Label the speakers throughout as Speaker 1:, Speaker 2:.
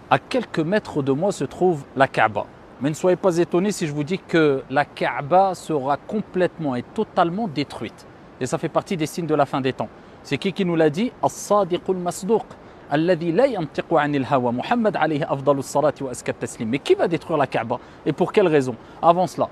Speaker 1: À quelques mètres de moi se trouve la Kaaba. Mais ne soyez pas étonnés si je vous dis que la Kaaba sera complètement et totalement détruite. Et ça fait partie des signes de la fin des temps. C'est qui nous l'a dit? As-Sadiqul Masduq, alladhi la yantiqu anil hawa, Muhammad alayhi afdalus salati wa askat taslim. Mais qui va détruire la Kaaba? Et pour quelle raison? Avant cela,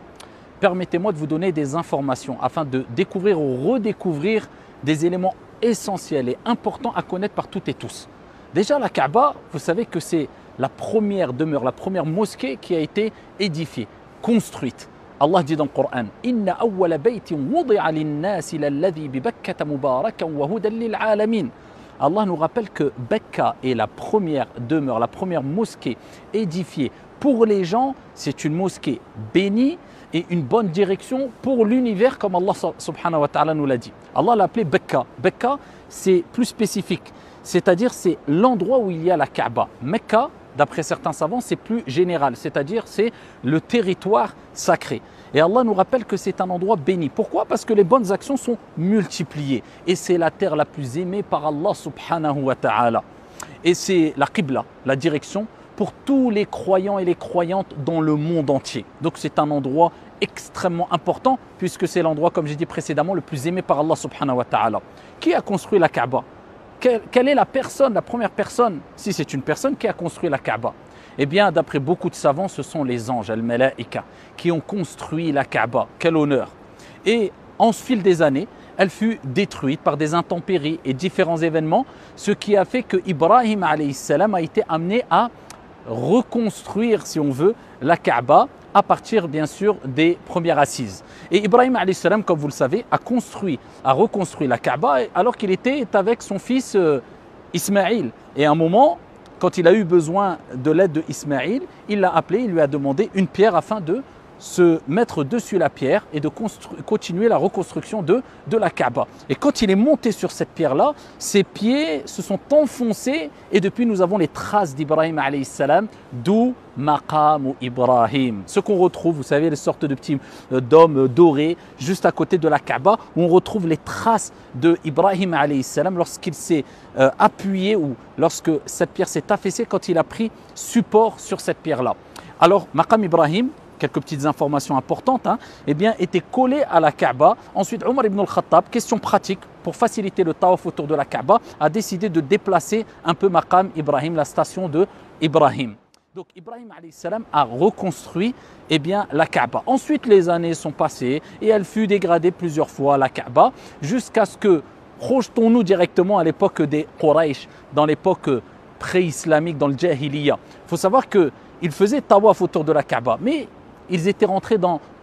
Speaker 1: permettez-moi de vous donner des informations afin de découvrir ou redécouvrir des éléments essentiels et importants à connaître par toutes et tous. Déjà, la Kaaba, vous savez que c'est la première demeure, la première mosquée qui a été édifiée, construite. Allah dit dans le Coran: Inna awwala baytin wudi'a lin-nasi lalladhi bi Bakkata mubarakan wa hudan lil alamin. Allah nous rappelle que Bakka est la première demeure, la première mosquée édifiée pour les gens. C'est une mosquée bénie et une bonne direction pour l'univers, comme Allah subhanahu wa ta'ala nous l'a dit. Allah l'a appelé Bakka. Bakka, c'est plus spécifique, c'est-à-dire c'est l'endroit où il y a la Kaaba. Mecca, d'après certains savants, c'est plus général, c'est-à-dire c'est le territoire sacré. Et Allah nous rappelle que c'est un endroit béni. Pourquoi? Parce que les bonnes actions sont multipliées. Et c'est la terre la plus aimée par Allah subhanahu wa ta'ala. Et c'est la Qibla, la direction pour tous les croyants et les croyantes dans le monde entier. Donc c'est un endroit extrêmement important puisque c'est l'endroit, comme j'ai dit précédemment, le plus aimé par Allah subhanahu wa ta'ala. Qui a construit la Kaaba? Quelle est la personne, la première personne, si c'est une personne qui a construit la Kaaba? Eh bien, d'après beaucoup de savants, ce sont les anges, al-Malaïka, qui ont construit la Kaaba. Quel honneur! Et en fil des années, elle fut détruite par des intempéries et différents événements, ce qui a fait que Ibrahim alayhi salam a été amené à reconstruire, si on veut, la Kaaba à partir, bien sûr, des premières assises. Et Ibrahim alayhi salam, comme vous le savez, a reconstruit la Kaaba alors qu'il était avec son fils Ismaïl. Et à un moment, quand il a eu besoin de l'aide de Ismaïl, il l'a appelé, il lui a demandé une pierre afin de se mettre dessus la pierre et de continuer la reconstruction de la Kaaba. Et quand il est monté sur cette pierre-là, ses pieds se sont enfoncés et depuis nous avons les traces d'Ibrahim alayhi salam, d'où Maqam Ibrahim. Ce qu'on retrouve, vous savez, les sortes de petits dômes dorés juste à côté de la Kaaba où on retrouve les traces de Ibrahim alayhi salam lorsqu'il s'est appuyé ou lorsque cette pierre s'est affaissée, quand il a pris support sur cette pierre-là. Alors, Maqam Ibrahim, quelques petites informations importantes, eh bien, était collé à la Kaaba. Ensuite, Omar ibn al-Khattab, question pratique, pour faciliter le tawaf autour de la Kaaba, a décidé de déplacer un peu Maqam Ibrahim, la station de Ibrahim. Donc Ibrahim alayhi salam a reconstruit bien, la Kaaba. Ensuite, les années sont passées et elle fut dégradée plusieurs fois, la Kaaba, jusqu'à ce que, projetons-nous directement à l'époque des Quraysh, dans l'époque pré-islamique, dans le Jahiliya. Il faut savoir qu'ils faisaient tawaf autour de la Kaaba, mais ils étaient rentrés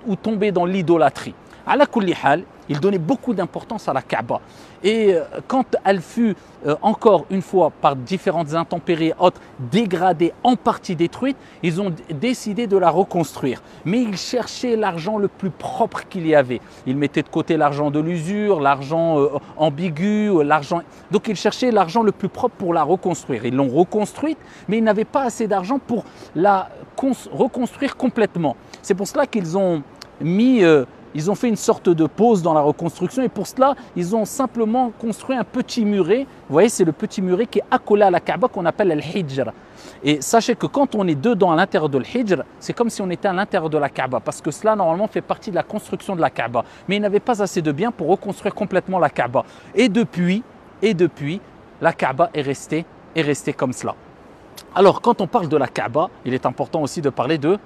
Speaker 1: ou tombés dans l'idolâtrie. Ala kulli hal, ils donnaient beaucoup d'importance à la Kaaba. Et quand elle fut encore une fois par différentes intempéries et autres dégradée, en partie détruite, ils ont décidé de la reconstruire. Mais ils cherchaient l'argent le plus propre qu'il y avait. Ils mettaient de côté l'argent de l'usure, l'argent ambigu, l'argent... Donc ils cherchaient l'argent le plus propre pour la reconstruire. Ils l'ont reconstruite, mais ils n'avaient pas assez d'argent pour la reconstruire complètement. C'est pour cela qu'ils ont ils ont fait une sorte de pause dans la reconstruction et pour cela, ils ont simplement construit un petit muret. Vous voyez, c'est le petit muret qui est accolé à la Kaaba qu'on appelle al-Hijr. Et sachez que quand on est dedans à l'intérieur de l'Hijr, c'est comme si on était à l'intérieur de la Kaaba parce que cela, normalement, fait partie de la construction de la Kaaba. Mais ils n'avaient pas assez de biens pour reconstruire complètement la Kaaba. Et depuis, la Kaaba est restée comme cela. Alors, quand on parle de la Kaaba, il est important aussi de parler de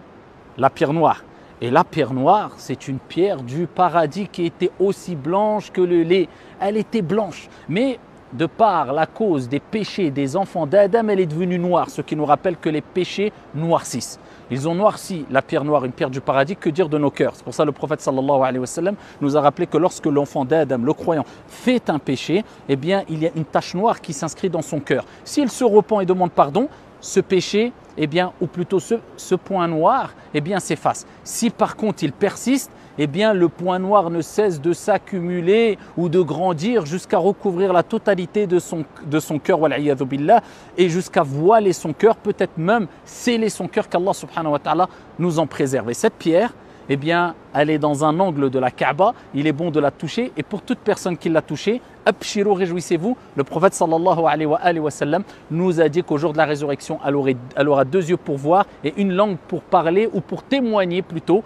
Speaker 1: la pierre noire. Et la pierre noire, c'est une pierre du paradis qui était aussi blanche que le lait. Elle était blanche, mais de par la cause des péchés des enfants d'Adam, elle est devenue noire, ce qui nous rappelle que les péchés noircissent. Ils ont noirci la pierre noire, une pierre du paradis, que dire de nos cœurs? C'est pour ça que le prophète sallallahu alayhi wa sallam nous a rappelé que lorsque l'enfant d'Adam, le croyant, fait un péché, eh bien il y a une tache noire qui s'inscrit dans son cœur. S'il se repent et demande pardon, ce péché, eh bien, ou plutôt ce point noir, eh bien, s'efface. Si par contre il persiste, eh bien, le point noir ne cesse de s'accumuler ou de grandir jusqu'à recouvrir la totalité de son cœur, wal'iyadhu billah, et jusqu'à voiler son cœur, peut-être même sceller son cœur, qu'Allah subhanahu wa ta'ala nous en préserve. Et cette pierre, eh bien, elle est dans un angle de la Kaaba, il est bon de la toucher. Et pour toute personne qui l'a touchée, abshirou, réjouissez-vous. Le prophète sallallahu alayhi wa sallam nous a dit qu'au jour de la résurrection, elle aura deux yeux pour voir et une langue pour parler ou pour témoigner plutôt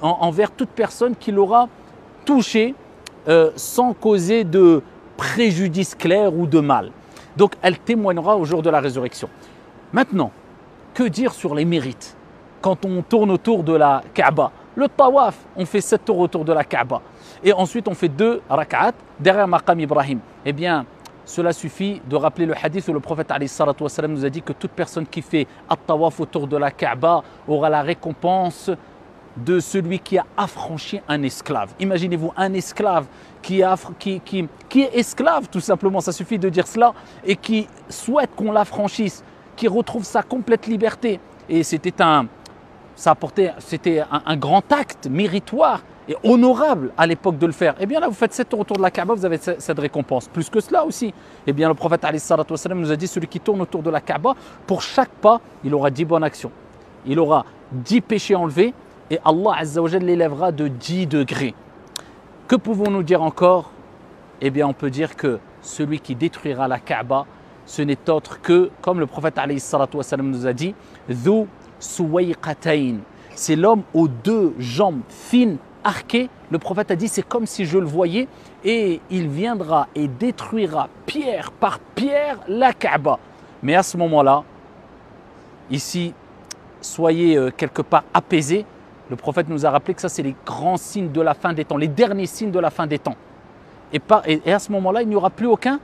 Speaker 1: envers toute personne qui l'aura touchée sans causer de préjudice clair ou de mal. Donc, elle témoignera au jour de la résurrection. Maintenant, que dire sur les mérites quand on tourne autour de la Kaaba? Le tawaf, on fait 7 tours autour de la Kaaba. Et ensuite, on fait 2 rak'at derrière Maqam Ibrahim. Eh bien, cela suffit de rappeler le hadith où le prophète nous a dit que toute personne qui fait at-tawaf autour de la Kaaba aura la récompense de celui qui a affranchi un esclave. Imaginez-vous un esclave qui est esclave tout simplement, ça suffit de dire cela, et qui souhaite qu'on l'affranchisse, qui retrouve sa complète liberté. Et c'était un grand acte méritoire et honorable à l'époque de le faire. Eh bien là, vous faites 7 tours autour de la Kaaba, vous avez cette récompense. Plus que cela aussi. Eh bien le prophète nous a dit, celui qui tourne autour de la Kaaba, pour chaque pas, il aura 10 bonnes actions. Il aura 10 péchés enlevés et Allah Azza wa Jalla l'élèvera de 10 degrés. Que pouvons-nous dire encore? Eh bien on peut dire que celui qui détruira la Kaaba, ce n'est autre que, comme le prophète nous a dit, Dhu Suwayqatayn. C'est l'homme aux 2 jambes fines, arquées. Le prophète a dit, c'est comme si je le voyais, et il viendra et détruira pierre par pierre la Kaaba. Mais à ce moment-là, ici, soyez quelque part apaisés. Le prophète nous a rappelé que ça, c'est les grands signes de la fin des temps, les derniers signes de la fin des temps. Et à ce moment-là, il n'y aura plus aucun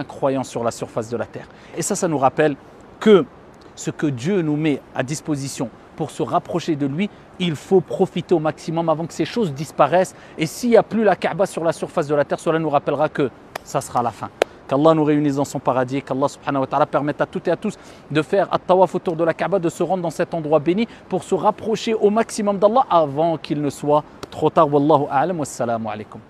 Speaker 1: croyant sur la surface de la terre. Et ça nous rappelle que ce que Dieu nous met à disposition pour se rapprocher de lui, il faut profiter au maximum avant que ces choses disparaissent. Et s'il n'y a plus la Kaaba sur la surface de la terre, cela nous rappellera que ça sera la fin. Qu'Allah nous réunisse dans son paradis, qu'Allah subhanahu wa ta'ala permette à toutes et à tous de faire at-tawaf autour de la Kaaba, de se rendre dans cet endroit béni pour se rapprocher au maximum d'Allah avant qu'il ne soit trop tard. Wallahu a'lam, wassalamu alaikum.